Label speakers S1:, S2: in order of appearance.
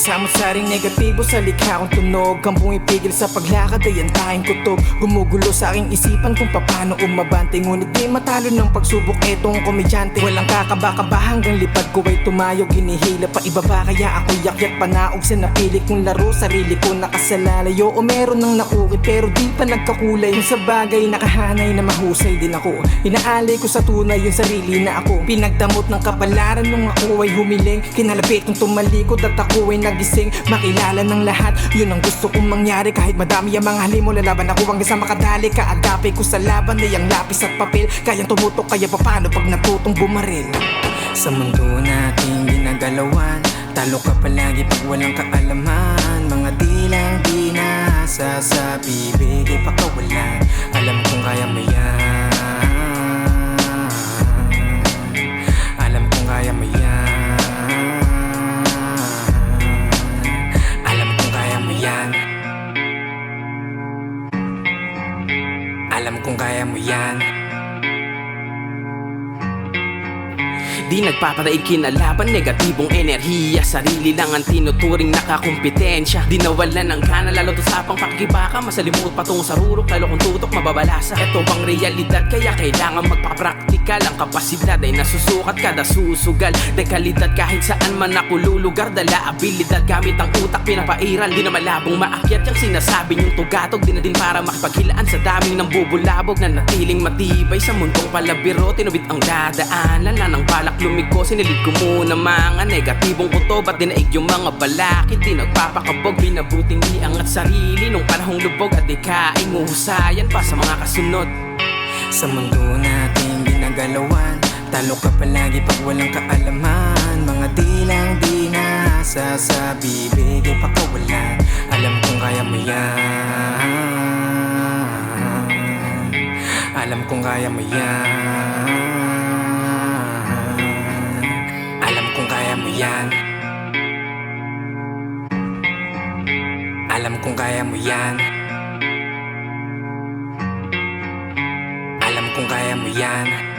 S1: Samot-saring negatibo sa likha kong tunog. Ang pumipigil sa paglakad ay ang tanging kutob. Gumugulo sa aking isipan kung paano umabante. Ngunit di matalo ng pagsubok etong komedyante. Walang kakaba-kaba hanggang lipad ko ay tumayo. Ginihila pa ibaba kaya ako'y yakyat panaog sa napili kong laro. Sarili ko nakasalalayo o meron ng naukit pero di pa nagkakulay. Kung sa bagay nakahanay na mahusay din ako, inaalay ko sa tunay yung sarili na ako. Pinagdamot ng kapalaran nung ako ay humiling. Kinalapit kong tumalikod at ako ay nagising. Makilala ng lahat, yun ang gusto kong mangyari. Kahit madami ang mga halimo, lalaban ako hanggang sa makadali. Kaagapay ko sa laban ay ang lapis at papel. Kayang tumutok kaya papano pag natutong bumaril. Sa mundo nating ginagalawan, talo ka palagi pag walang kaalaman. Mga dilang di nasa sa bibig ay pakawalan. Alam kong kaya mo yan. Alam kong kaya mo yan. Alam kong kaya mo yan. Alam kong kaya mo yan. Di nagpapadaig kinalaban, negatibong enerhiya. Sarili lang ang tinuturing nakakumpetensya. Di nawalan ng gana, lalo to sa pang pakikibaka. Masalimut patungo sa rurok, lalo kung tutok mababalasa. Ito bang realidad, kaya kailangan magpapraktikal. Ang kapasidad ay nasusukat kada susugal. Dekalidad kahit saan man ako lulugar. Dala abilidad gamit ang utak pinapairal. Di na malabong maakyat yung sinasabi niyong tugatog. Di na din para makipaghilaan sa daming ng bubulabog. Na natiling matibay sa mundong palabiro. Tinubit ang dadaanan na ng balak lumiko, sinilid ko muna mga negatibong kutob at dinaig yung mga balakid. Di nagpapakabog, binabuting iangat sarili nung panahong lubog at ikaing uhusayan pa sa mga kasunod. Sa mundo nating ginagalawan, talo ka palagi pag walang kaalaman. Mga dilang di nasa sa bibig ay pakawalan. Alam kong kaya mo yan. Alam kong kaya mo yan. Yan. Alam kong kaya mo yan. Alam kong kaya mo yan.